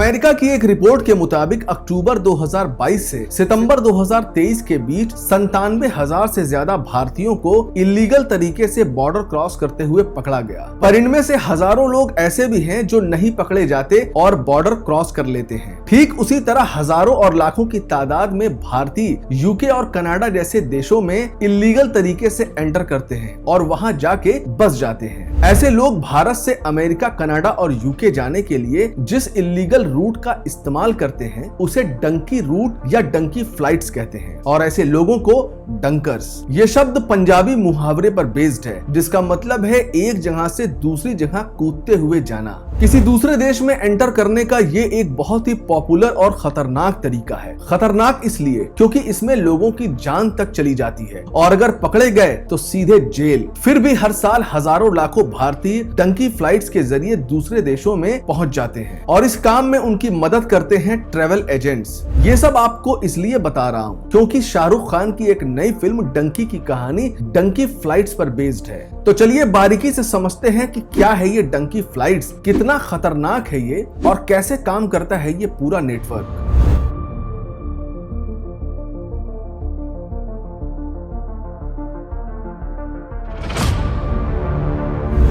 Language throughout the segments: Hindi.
अमेरिका की एक रिपोर्ट के मुताबिक अक्टूबर 2022 से सितंबर 2023 के बीच 97,000 से ज्यादा भारतीयों को इलीगल तरीके से बॉर्डर क्रॉस करते हुए पकड़ा गया। पर इनमें से हजारों लोग ऐसे भी हैं जो नहीं पकड़े जाते और बॉर्डर क्रॉस कर लेते हैं। ठीक उसी तरह हजारों और लाखों की तादाद में भारतीय यूके और कनाडा जैसे देशों में इलीगल तरीके से एंटर करते हैं और वहां जाके बस जाते हैं। ऐसे लोग भारत से अमेरिका, कनाडा और यूके जाने के लिए जिस इलीगल रूट का इस्तेमाल करते हैं उसे डंकी रूट या डंकी फ्लाइट्स कहते हैं और ऐसे लोगों को डंकर्स। ये शब्द पंजाबी मुहावरे पर बेस्ड है जिसका मतलब है एक जगह से दूसरी जगह कूदते हुए जाना। किसी दूसरे देश में एंटर करने का ये एक बहुत ही पॉपुलर और खतरनाक तरीका है। खतरनाक इसलिए क्योंकि इसमें लोगों की जान तक चली जाती है और अगर पकड़े गए तो सीधे जेल। फिर भी हर साल हजारों लाखों भारतीय डंकी फ्लाइट्स के जरिए दूसरे देशों में पहुंच जाते हैं और इस काम में उनकी मदद करते हैं ट्रेवल एजेंट्स। ये सब आपको इसलिए बता रहा हूँ क्योंकि शाहरुख खान की एक नई फिल्म डंकी की कहानी डंकी फ्लाइट्स पर बेस्ड है। तो चलिए बारीकी से समझते हैं कि क्या है ये डंकी फ्लाइट्स, कितना खतरनाक है ये और कैसे काम करता है ये पूरा नेटवर्क।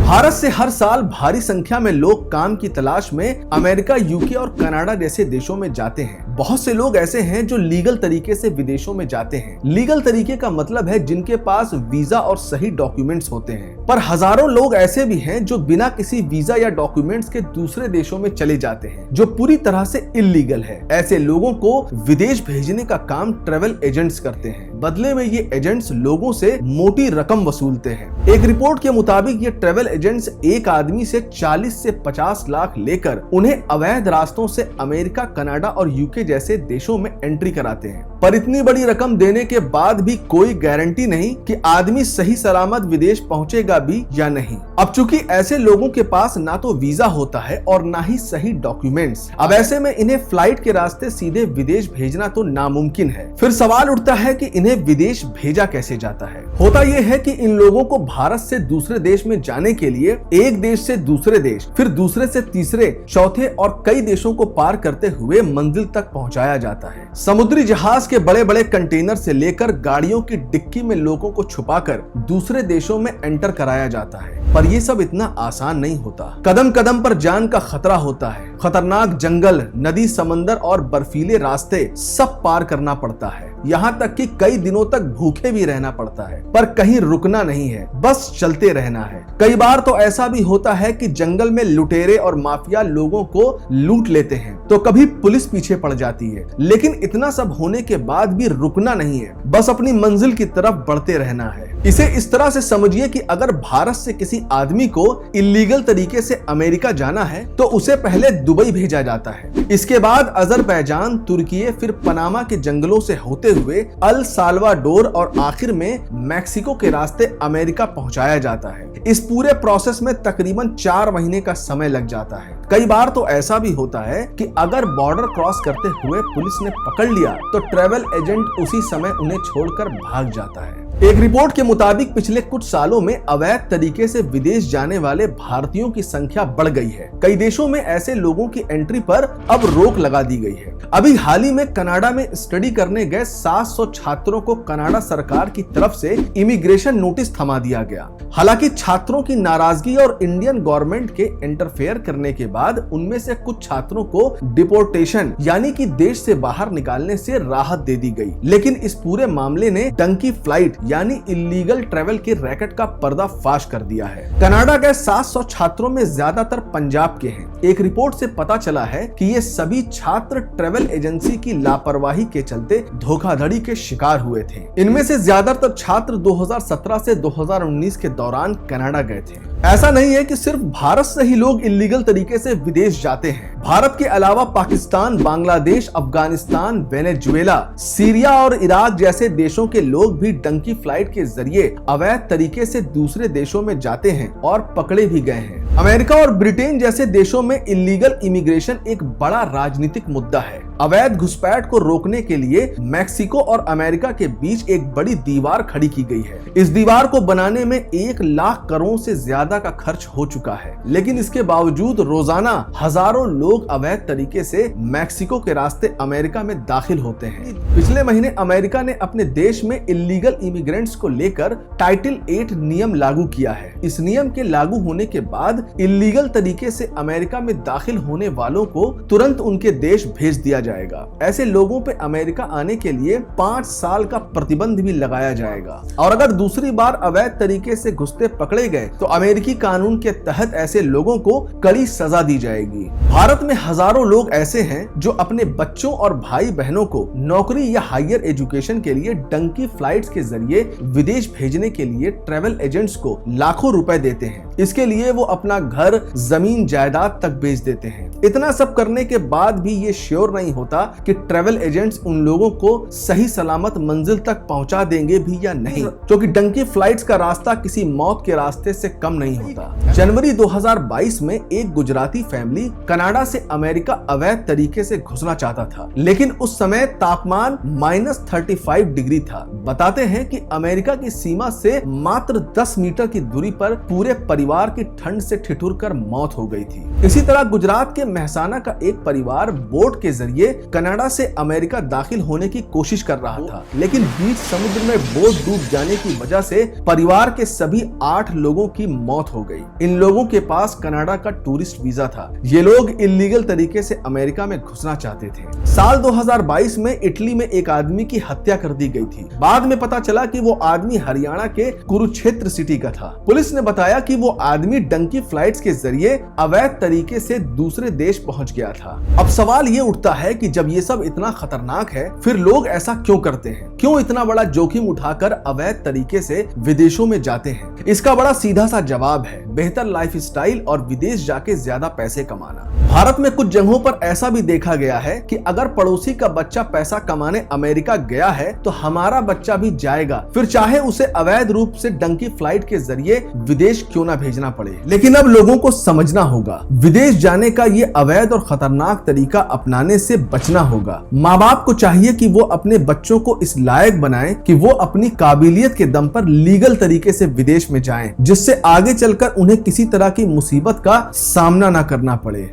भारत से हर साल भारी संख्या में लोग काम की तलाश में अमेरिका, यूके और कनाडा जैसे देशों में जाते हैं। बहुत से लोग ऐसे हैं जो लीगल तरीके से विदेशों में जाते हैं। लीगल तरीके का मतलब है जिनके पास वीजा और सही डॉक्यूमेंट्स होते हैं। पर हजारों लोग ऐसे भी हैं जो बिना किसी वीजा या डॉक्यूमेंट्स के दूसरे देशों में चले जाते हैं जो पूरी तरह से इलीगल है। ऐसे लोगों को विदेश भेजने का काम ट्रेवल एजेंट्स करते हैं। बदले में ये एजेंट्स लोगों से मोटी रकम वसूलते हैं। एक रिपोर्ट के मुताबिक ये ट्रेवल एजेंट्स एक आदमी से 40 से 50 लाख लेकर उन्हें अवैध रास्तों से अमेरिका, कनाडा और यूके जैसे देशों में एंट्री कराते हैं। पर इतनी बड़ी रकम देने के बाद भी कोई गारंटी नहीं कि आदमी सही सलामत विदेश पहुंचेगा भी या नहीं। अब चूंकि ऐसे लोगों के पास ना तो वीजा होता है और ना ही सही डॉक्यूमेंट्स, अब ऐसे में इन्हें फ्लाइट के रास्ते सीधे विदेश भेजना तो नामुमकिन है। फिर सवाल उठता है कि इन्हें विदेश भेजा कैसे जाता है। होता यह है कि इन लोगों को भारत से दूसरे देश में जाने के लिए एक देश से दूसरे देश, फिर दूसरे से तीसरे, चौथे और कई देशों को पार करते हुए मंजिल तक पहुंचाया जाता है। समुद्री जहाज के बड़े बड़े कंटेनर से लेकर गाड़ियों की डिक्की में लोगों को छुपाकर दूसरे देशों में एंटर कराया जाता है। पर यह सब इतना आसान नहीं होता। कदम कदम पर जान का खतरा होता है। खतरनाक जंगल, नदी, समंदर और बर्फीले रास्ते सब पार करना पड़ता है। यहाँ तक कि कई दिनों तक भूखे भी रहना पड़ता है। पर कहीं रुकना नहीं है, बस चलते रहना है। कई बार तो ऐसा भी होता है कि जंगल में लुटेरे और माफिया लोगों को लूट लेते हैं तो कभी पुलिस पीछे पड़ जाती है। लेकिन इतना सब होने के बाद भी रुकना नहीं है, बस अपनी मंजिल की तरफ बढ़ते रहना है। इसे इस तरह से समझिए कि अगर भारत से किसी आदमी को इलीगल तरीके से अमेरिका जाना है तो उसे पहले दुबई भेजा जाता है। इसके बाद अजरबैजान, तुर्की, फिर पनामा के जंगलों से होते हुए अल साल्वाडोर और आखिर में मैक्सिको के रास्ते अमेरिका पहुंचाया जाता है। इस पूरे प्रोसेस में तकरीबन 4 महीने का समय लग जाता है। कई बार तो ऐसा भी होता है कि अगर बॉर्डर क्रॉस करते हुए पुलिस ने पकड़ लिया तो ट्रेवल एजेंट उसी समय उन्हें छोड़कर भाग जाता है। एक रिपोर्ट के मुताबिक पिछले कुछ सालों में अवैध तरीके से विदेश जाने वाले भारतीयों की संख्या बढ़ गई है। कई देशों में ऐसे लोगों की एंट्री पर अब रोक लगा दी गई है। अभी हाल ही में कनाडा में स्टडी करने गए 700 छात्रों को कनाडा सरकार की तरफ से इमिग्रेशन नोटिस थमा दिया गया। हालांकि छात्रों की नाराजगी और इंडियन गवर्नमेंट के इंटरफेयर करने के बाद उनमें से कुछ छात्रों को डिपोर्टेशन यानी कि देश से बाहर निकालने से राहत दे दी गई। लेकिन इस पूरे मामले ने डंकी फ्लाइट यानी इलीगल ट्रेवल के रैकेट का पर्दाफाश कर दिया है। कनाडा के 700 छात्रों में ज्यादातर पंजाब के हैं। एक रिपोर्ट से पता चला है कि ये सभी छात्र ट्रेवल एजेंसी की लापरवाही के चलते धोखाधड़ी के शिकार हुए थे। इनमें से ज्यादातर छात्र 2017 से 2019 के दौरान कनाडा गए थे। ऐसा नहीं है कि सिर्फ भारत से ही लोग इलीगल तरीके से विदेश जाते हैं। भारत के अलावा पाकिस्तान, बांग्लादेश, अफगानिस्तान, वेनेजुएला, सीरिया और इराक जैसे देशों के लोग भी डंकी फ्लाइट के जरिए अवैध तरीके से दूसरे देशों में जाते हैं और पकड़े भी गए हैं। अमेरिका और ब्रिटेन जैसे देशों में इलीगल इमिग्रेशन एक बड़ा राजनीतिक मुद्दा है। अवैध घुसपैठ को रोकने के लिए मैक्सिको और अमेरिका के बीच एक बड़ी दीवार खड़ी की गई है। इस दीवार को बनाने में 1 लाख करोड़ से ज्यादा का खर्च हो चुका है, लेकिन इसके बावजूद रोजाना हजारों लोग अवैध तरीके से मैक्सिको के रास्ते अमेरिका में दाखिल होते हैं। पिछले महीने अमेरिका ने अपने देश में इलीगल इमिग्रेंट्स को लेकर टाइटल 8 नियम लागू किया है। इस नियम के लागू होने के बाद इलीगल तरीके से अमेरिका में दाखिल होने वालों को तुरंत उनके देश भेज दिया जाएगा। ऐसे लोगों पे अमेरिका आने के लिए 5 साल का प्रतिबंध भी लगाया जाएगा और अगर दूसरी बार अवैध तरीके से घुसते पकड़े गए तो अमेरिकी कानून के तहत ऐसे लोगों को कड़ी सजा दी जाएगी। भारत में हजारों लोग ऐसे हैं जो अपने बच्चों और भाई बहनों को नौकरी या हायर एजुकेशन के लिए डंकी फ्लाइट्स के जरिए विदेश भेजने के लिए ट्रैवल एजेंट्स को लाखों रुपए देते हैं। इसके लिए वो अपना घर, जमीन, जायदाद तक बेच देते हैं। इतना सब करने के बाद भी ये श्योर नहीं होता कि ट्रैवल एजेंट्स उन लोगों को सही सलामत मंजिल तक पहुंचा देंगे भी या नहीं, क्योंकि डंकी फ्लाइट्स का रास्ता किसी मौत के रास्ते से कम नहीं होता। जनवरी 2022 में एक गुजराती फैमिली कनाडा से अमेरिका अवैध तरीके से घुसना चाहता था, लेकिन उस समय तापमान -35 डिग्री था। बताते हैं कि अमेरिका की सीमा से मात्र 10 मीटर की दूरी पर पूरे परिवार की ठंड से ठिठुर कर मौत हो गई थी। इसी तरह गुजरात के महसाना का एक परिवार बोट के जरिए कनाडा से अमेरिका दाखिल होने की कोशिश कर रहा था, लेकिन बीच समुद्र में बोट डूब जाने की वजह से परिवार के सभी 8 लोगों की मौत हो गई। इन लोगों के पास कनाडा का टूरिस्ट वीजा था। ये लोग इलीगल तरीके से अमेरिका में घुसना चाहते थे। साल 2022 में इटली में एक आदमी की हत्या कर दी गई थी। बाद में पता चला कि वो आदमी हरियाणा के कुरुक्षेत्र सिटी का था। पुलिस ने बताया कि वो आदमी डंकी फ्लाइट्स के जरिए अवैध तरीके से दूसरे देश पहुंच गया था। अब सवाल ये उठता है कि जब ये सब इतना खतरनाक है, फिर लोग ऐसा क्यों करते हैं? क्यों इतना बड़ा जोखिम उठाकर अवैध तरीके से विदेशों में जाते हैं? इसका बड़ा सीधा सा जवाब है बेहतर लाइफस्टाइल और विदेश जाके ज्यादा पैसे कमाना। भारत में कुछ जगहों पर ऐसा भी देखा गया है कि अगर पड़ोसी का बच्चा पैसा कमाने अमेरिका गया है तो हमारा बच्चा भी जाएगा, फिर चाहे उसे अवैध रूप से डंकी फ्लाइट के जरिए विदेश क्यों ना भेजना पड़े। लेकिन अब लोगों को समझना होगा, विदेश जाने का ये अवैध और खतरनाक तरीका अपनाने से बचना होगा। माँ बाप को चाहिए कि वो अपने बच्चों को इस लायक बनाएं कि वो अपनी काबिलियत के दम पर लीगल तरीके से विदेश में जाएं, जिससे आगे चलकर उन्हें किसी तरह की मुसीबत का सामना ना करना पड़े।